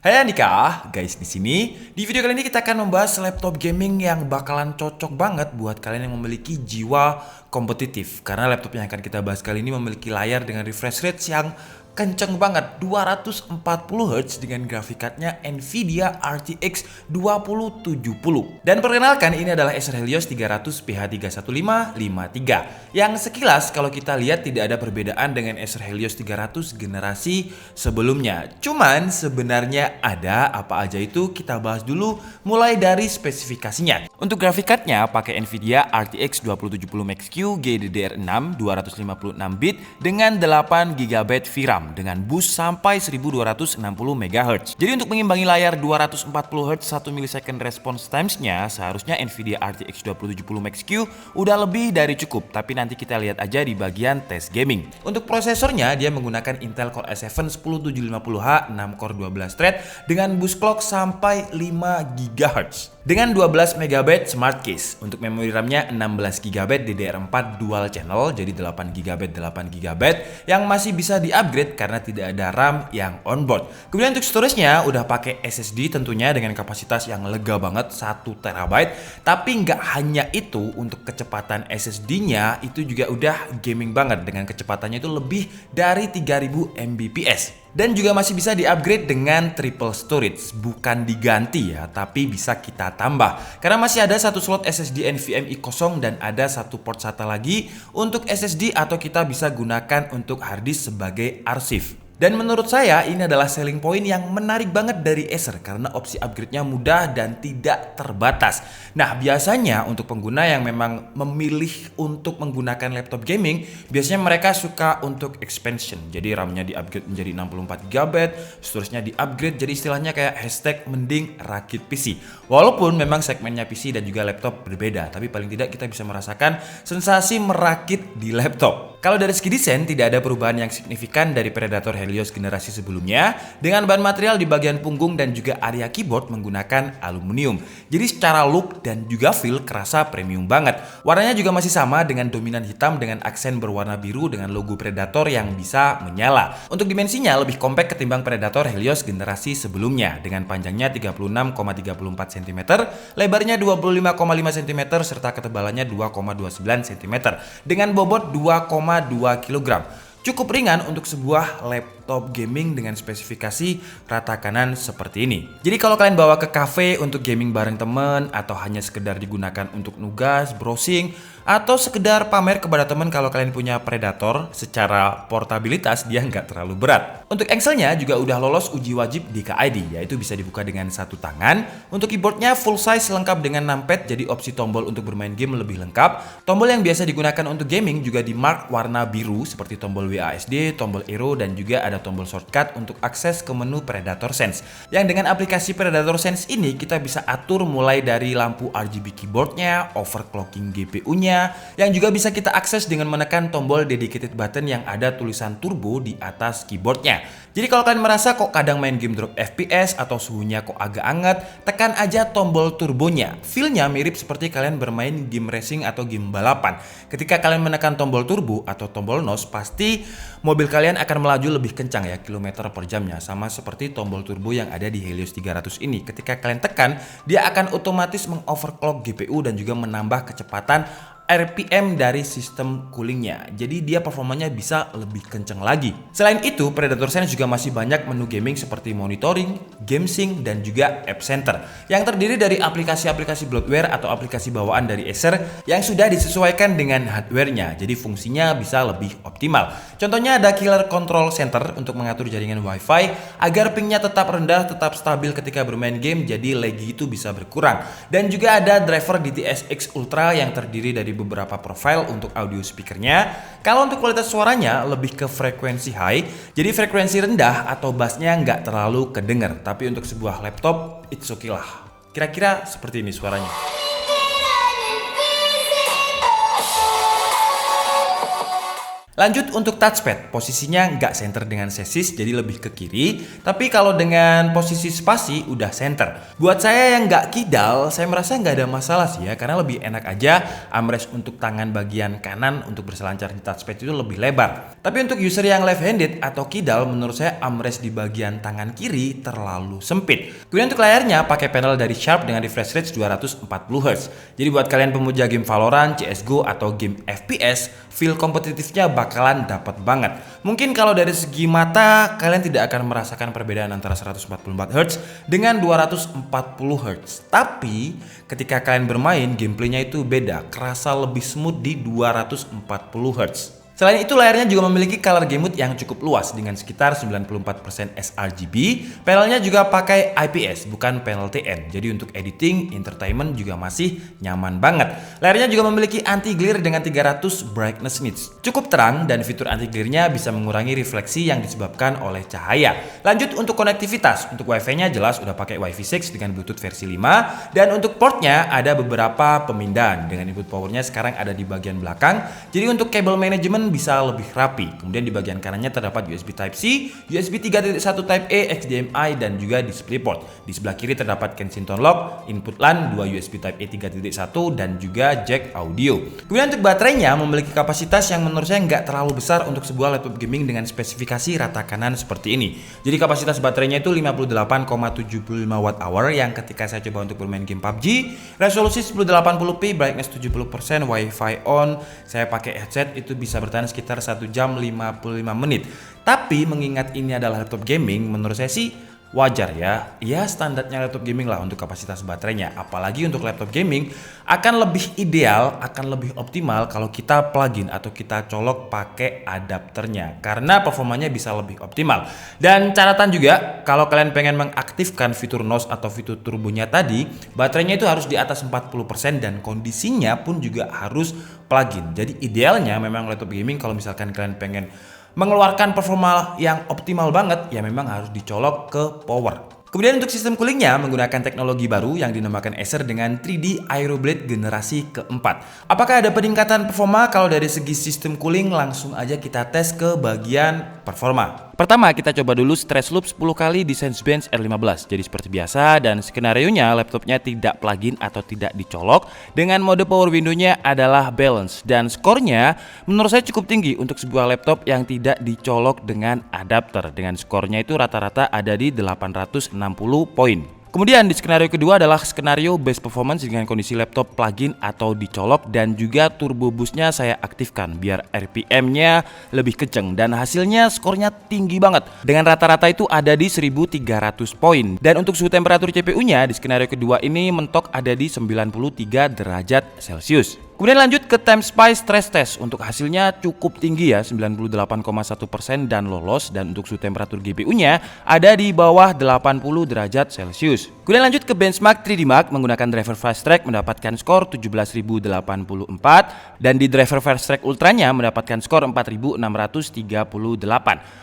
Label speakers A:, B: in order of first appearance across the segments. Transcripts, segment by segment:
A: Hai Andika, guys di sini. Di video kali ini kita akan membahas laptop gaming yang bakalan cocok banget buat kalian yang memiliki jiwa kompetitif. Karena laptop yang akan kita bahas kali ini memiliki layar dengan refresh rate yang kenceng banget, 240 Hz dengan grafik cardnya Nvidia RTX 2070. Dan perkenalkan, ini adalah Acer Helios 300 PH31553 yang sekilas kalau kita lihat tidak ada perbedaan dengan Acer Helios 300 generasi sebelumnya. Cuman sebenarnya ada apa aja itu kita bahas dulu mulai dari spesifikasinya. Untuk grafik cardnya pakai Nvidia RTX 2070 Max-Q GDDR6 256 bit dengan 8 GB VRAM dengan boost sampai 1260 MHz. Jadi untuk mengimbangi layar 240 Hz 1 millisecond response times-nya seharusnya Nvidia RTX 2070 Max-Q udah lebih dari cukup, tapi nanti kita lihat aja di bagian tes gaming. Untuk prosesornya dia menggunakan Intel Core i7 10750H 6 core 12 thread dengan boost clock sampai 5 GHz. Dengan 12 MB smart case. Untuk memori RAM-nya 16 GB DDR4 dual channel, jadi 8 GB yang masih bisa di-upgrade karena tidak ada RAM yang onboard. Kemudian untuk storage-nya udah pakai SSD tentunya dengan kapasitas yang lega banget 1 TB. Tapi nggak hanya itu, untuk kecepatan SSD-nya itu juga udah gaming banget dengan kecepatannya itu lebih dari 3000 Mbps. Dan juga masih bisa di-upgrade dengan triple storage, bukan diganti ya, tapi bisa kita tambah. Karena masih ada satu slot SSD NVMe kosong dan ada satu port SATA lagi untuk SSD atau kita bisa gunakan untuk hard disk sebagai arsip. Dan menurut saya ini adalah selling point yang menarik banget dari Acer karena opsi upgrade-nya mudah dan tidak terbatas. Nah, biasanya untuk pengguna yang memang memilih untuk menggunakan laptop gaming, biasanya mereka suka untuk expansion. Jadi RAM-nya di-upgrade menjadi 64 GB, storage-nya di-upgrade, jadi istilahnya kayak hashtag mending rakit PC. Walaupun memang segmennya PC dan juga laptop berbeda, tapi paling tidak kita bisa merasakan sensasi merakit di laptop. Kalau dari segi desain tidak ada perubahan yang signifikan dari Predator Helios generasi sebelumnya, dengan bahan material di bagian punggung dan juga area keyboard menggunakan aluminium. Jadi secara look dan juga feel kerasa premium banget. Warnanya juga masih sama dengan dominan hitam dengan aksen berwarna biru dengan logo Predator yang bisa menyala. Untuk dimensinya lebih compact ketimbang Predator Helios generasi sebelumnya dengan panjangnya 36,34 cm, lebarnya 25,5 cm serta ketebalannya 2,29 cm dengan bobot 2,2 kg. Cukup ringan untuk sebuah laptop gaming dengan spesifikasi rata kanan seperti ini. Jadi kalau kalian bawa ke cafe untuk gaming bareng temen, atau hanya sekedar digunakan untuk nugas, browsing, atau sekedar pamer kepada temen kalau kalian punya Predator, secara portabilitas dia nggak terlalu berat. Untuk engselnya juga udah lolos uji wajib di KID, yaitu bisa dibuka dengan satu tangan. Untuk keyboardnya full size lengkap dengan numpad, jadi opsi tombol untuk bermain game lebih lengkap. Tombol yang biasa digunakan untuk gaming juga di mark warna biru seperti tombol WASD, tombol arrow, dan juga ada tombol shortcut untuk akses ke menu Predator Sense. Yang dengan aplikasi Predator Sense ini kita bisa atur mulai dari lampu RGB keyboardnya, overclocking GPU-nya, yang juga bisa kita akses dengan menekan tombol dedicated button yang ada tulisan turbo di atas keyboardnya. Jadi kalau kalian merasa kok kadang main game drop FPS atau suhunya kok agak anget, tekan aja tombol turbonya. Feel-nya mirip seperti kalian bermain game racing atau game balapan. Ketika kalian menekan tombol turbo atau tombol nose, pasti mobil kalian akan melaju lebih kencang ya, kilometer per jamnya, sama seperti tombol turbo yang ada di Helios 300 ini. Ketika kalian tekan, dia akan otomatis mengoverclock GPU dan juga menambah kecepatan RPM dari sistem coolingnya. Jadi dia performanya bisa lebih kenceng lagi. Selain itu, Predator Sense juga masih banyak menu gaming seperti monitoring, game sync, dan juga app center yang terdiri dari aplikasi-aplikasi bloatware atau aplikasi bawaan dari Acer yang sudah disesuaikan dengan hardware-nya. Jadi fungsinya bisa lebih optimal. Contohnya ada Killer Control Center untuk mengatur jaringan Wi-Fi agar pingnya tetap rendah, tetap stabil ketika bermain game, jadi laggy itu bisa berkurang. Dan juga ada driver DTS:X Ultra yang terdiri dari beberapa profile untuk audio speakernya. Kalau untuk kualitas suaranya lebih ke frekuensi high, jadi frekuensi rendah atau bassnya nggak terlalu kedenger. Tapi untuk sebuah laptop, it's okay lah. Kira-kira seperti ini suaranya. Lanjut untuk touchpad, posisinya nggak center dengan sesis jadi lebih ke kiri, tapi kalau dengan posisi spasi udah center. Buat saya yang nggak kidal, saya merasa nggak ada masalah sih ya, karena lebih enak aja armrest untuk tangan bagian kanan untuk berselancar di touchpad itu lebih lebar. Tapi untuk user yang left-handed atau kidal, menurut saya armrest di bagian tangan kiri terlalu sempit. Kemudian untuk layarnya pakai panel dari Sharp dengan refresh rate 240Hz. Jadi buat kalian pemuja game Valorant, CSGO atau game FPS, feel kompetitifnya bakalan dapat banget. Mungkin kalau dari segi mata kalian tidak akan merasakan perbedaan antara 144Hz dengan 240Hz. Tapi ketika kalian bermain, gameplaynya itu beda, kerasa lebih smooth di 240Hz. Selain itu, layarnya juga memiliki color game mode yang cukup luas dengan sekitar 94% sRGB. Panelnya juga pakai IPS, bukan panel TN. Jadi untuk editing, entertainment juga masih nyaman banget. Layarnya juga memiliki anti glare dengan 300 brightness nits. Cukup terang dan fitur anti glare-nya bisa mengurangi refleksi yang disebabkan oleh cahaya. Lanjut untuk konektivitas. Untuk Wi-Fi-nya jelas udah pakai Wi-Fi 6 dengan Bluetooth versi 5. Dan untuk portnya ada beberapa pemindahan. Dengan input powernya sekarang ada di bagian belakang. Jadi untuk kabel manajemen bisa lebih rapi. Kemudian di bagian kanannya terdapat USB Type-C, USB 3.1 Type-A, HDMI dan juga DisplayPort. Di sebelah kiri terdapat Kensington lock, input LAN, 2 USB Type-A 3.1 dan juga jack audio. Kemudian untuk baterainya memiliki kapasitas yang menurut saya nggak terlalu besar untuk sebuah laptop gaming dengan spesifikasi rata kanan seperti ini. Jadi kapasitas baterainya itu 58,75 Wh yang ketika saya coba untuk bermain game PUBG, resolusi 1080p, brightness 70%, Wi-Fi on, saya pakai headset itu bisa bertahan sekitar 1 jam 55 menit. Tapi mengingat ini adalah laptop gaming, menurut saya sih wajar ya. Ya standarnya laptop gaming lah untuk kapasitas baterainya. Apalagi untuk laptop gaming akan lebih ideal, akan lebih optimal kalau kita plugin atau kita colok pakai adapternya. Karena performanya bisa lebih optimal. Dan catatan juga kalau kalian pengen mengaktifkan fitur NOS atau fitur turbonya tadi, baterainya itu harus di atas 40% dan kondisinya pun juga harus plugin. Jadi idealnya memang laptop gaming kalau misalkan kalian pengen mengeluarkan performa yang optimal banget, ya memang harus dicolok ke power. Kemudian untuk sistem coolingnya menggunakan teknologi baru yang dinamakan Acer dengan 3D Aeroblade generasi keempat. Apakah ada peningkatan performa? Kalau dari segi sistem cooling langsung aja kita tes ke bagian performa. Pertama kita coba dulu stress loop 10 kali di Sensebench R15. Jadi seperti biasa dan skenarionya laptopnya tidak plugin atau tidak dicolok. Dengan mode power window-nya adalah balance dan skornya menurut saya cukup tinggi untuk sebuah laptop yang tidak dicolok dengan adapter. Dengan skornya itu rata-rata ada di 860 poin. Kemudian di skenario kedua adalah skenario best performance dengan kondisi laptop plugin atau dicolok dan juga turbo boostnya saya aktifkan biar RPM-nya lebih kenceng dan hasilnya skornya tinggi banget dengan rata-rata itu ada di 1300 poin. Dan untuk suhu temperatur CPU-nya di skenario kedua ini mentok ada di 93 derajat Celcius. Kemudian lanjut ke TimeSpy stress test. Untuk hasilnya cukup tinggi ya, 98,1% dan lolos. Dan untuk suhu temperatur GPU-nya ada di bawah 80 derajat Celcius. Kemudian lanjut ke benchmark 3D Mark menggunakan driver Fast Track mendapatkan skor 17.084 dan di driver Fast Track Ultranya mendapatkan skor 4.638.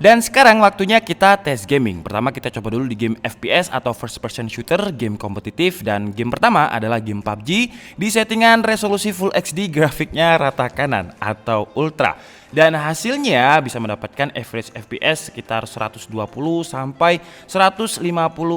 A: Dan sekarang waktunya kita tes gaming. Pertama kita coba dulu di game FPS atau first person shooter, game kompetitif, dan game pertama adalah game PUBG di settingan resolusi Full HD, grafiknya rata kanan atau ultra. Dan hasilnya bisa mendapatkan average FPS sekitar 120 sampai 150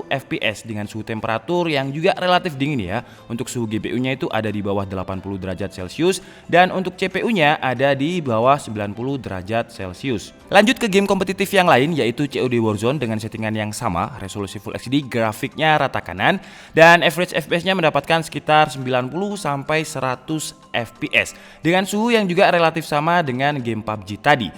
A: FPS dengan suhu temperatur yang juga relatif dingin ya. Untuk suhu GPU-nya itu ada di bawah 80 derajat Celcius dan untuk CPU-nya ada di bawah 90 derajat Celcius. Lanjut ke game kompetitif yang lain yaitu COD Warzone dengan settingan yang sama, resolusi Full HD, grafiknya rata kanan dan average FPS-nya mendapatkan sekitar 90 sampai 100 FPS dengan suhu yang juga relatif sama dengan game PUBG tadi.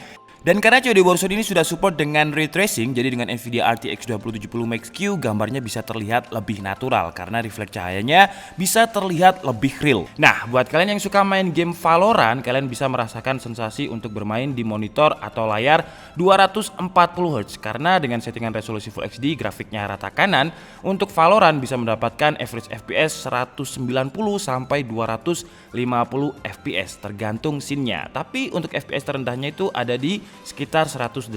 A: Dan karena COD Warzone ini sudah support dengan ray tracing, jadi dengan Nvidia RTX 2070 Max-Q gambarnya bisa terlihat lebih natural karena refleks cahayanya bisa terlihat lebih real. Nah, buat kalian yang suka main game Valorant, kalian bisa merasakan sensasi untuk bermain di monitor atau layar 240Hz karena dengan settingan resolusi Full HD, grafiknya rata kanan, untuk Valorant bisa mendapatkan average FPS 190 sampai 250 FPS tergantung scene-nya. Tapi untuk FPS terendahnya itu ada di sekitar 180.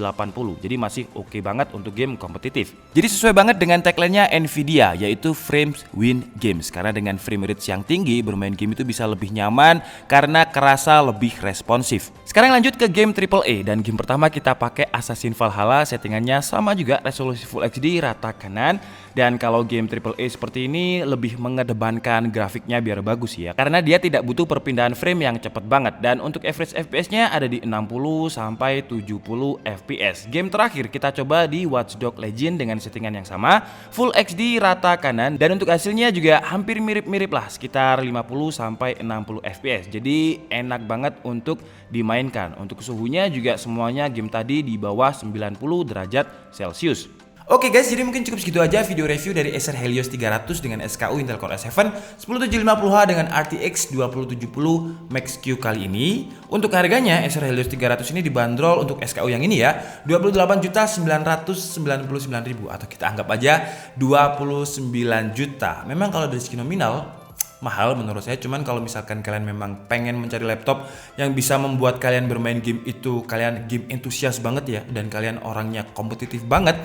A: Jadi masih oke banget untuk game kompetitif. Jadi sesuai banget dengan tagline-nya Nvidia, yaitu frames win games. Karena dengan frame rate yang tinggi, bermain game itu bisa lebih nyaman karena kerasa lebih responsif. Sekarang lanjut ke game AAA, dan game pertama kita pakai Assassin's Valhalla. Settingannya sama juga, resolusi Full HD rata kanan. Dan kalau game AAA seperti ini lebih mengedepankan grafiknya biar bagus ya, karena dia tidak butuh perpindahan frame yang cepet banget. Dan untuk average FPS-nya ada di 60 sampai 70 FPS. Game terakhir kita coba di Watch Dogs Legion dengan settingan yang sama, Full HD rata kanan, dan untuk hasilnya juga hampir mirip-mirip lah, sekitar 50 sampai 60 FPS. Jadi enak banget untuk dimainkan. Untuk suhunya juga semuanya game tadi di bawah 90 derajat Celcius. Oke guys, jadi mungkin cukup segitu aja video review dari Acer Helios 300 dengan SKU Intel Core i7 10750H dengan RTX 2070 Max-Q kali ini. Untuk harganya Acer Helios 300 ini dibanderol untuk SKU yang ini ya 28.999.000 atau kita anggap aja 29 juta. Memang kalau dari segi nominal mahal menurut saya, cuman kalau misalkan kalian memang pengen mencari laptop yang bisa membuat kalian bermain game itu kalian game entusias banget ya, dan kalian orangnya kompetitif banget,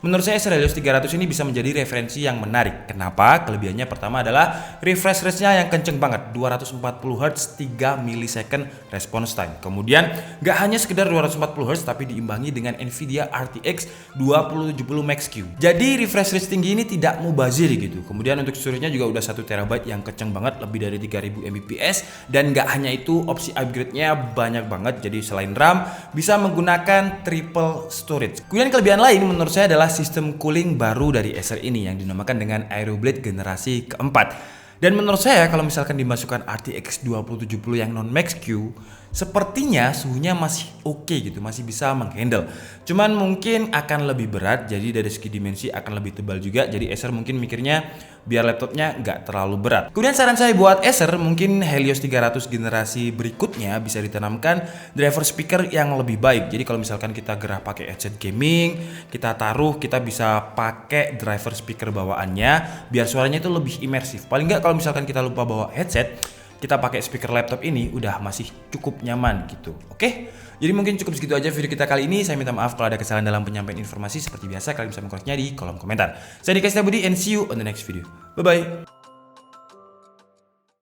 A: menurut saya Acer Helios 300 ini bisa menjadi referensi yang menarik. Kenapa? Kelebihannya pertama adalah refresh rate-nya yang kenceng banget, 240Hz 3 millisecond response time. Kemudian gak hanya sekedar 240Hz tapi diimbangi dengan Nvidia RTX 2070 Max-Q. Jadi refresh rate tinggi ini tidak mubazir gitu. Kemudian untuk storage-nya juga udah 1TB yang kenceng banget, lebih dari 3000 Mbps. Dan gak hanya itu, opsi upgrade-nya banyak banget. Jadi selain RAM bisa menggunakan triple storage. Kemudian kelebihan lain menurut saya adalah sistem cooling baru dari Acer ini yang dinamakan dengan Aeroblade generasi keempat. Dan menurut saya kalau misalkan dimasukkan RTX 2070 yang non Max-Q, sepertinya suhunya masih oke gitu, masih bisa menghandle. Cuman mungkin akan lebih berat, jadi dari segi dimensi akan lebih tebal juga. Jadi Acer mungkin mikirnya biar laptopnya nggak terlalu berat. Kemudian saran saya buat Acer, mungkin Helios 300 generasi berikutnya bisa ditanamkan driver speaker yang lebih baik. Jadi kalau misalkan kita gerah pakai headset gaming, kita taruh, kita bisa pakai driver speaker bawaannya biar suaranya itu lebih imersif. Paling nggak kalau misalkan kita lupa bawa headset, kita pakai speaker laptop ini udah masih cukup nyaman gitu. Oke? Jadi mungkin cukup segitu aja video kita kali ini. Saya minta maaf kalau ada kesalahan dalam penyampaian informasi. Seperti biasa kalian bisa mengkoreksinya di kolom komentar. Saya Dika Setiabudi and see you on the next video. Bye bye.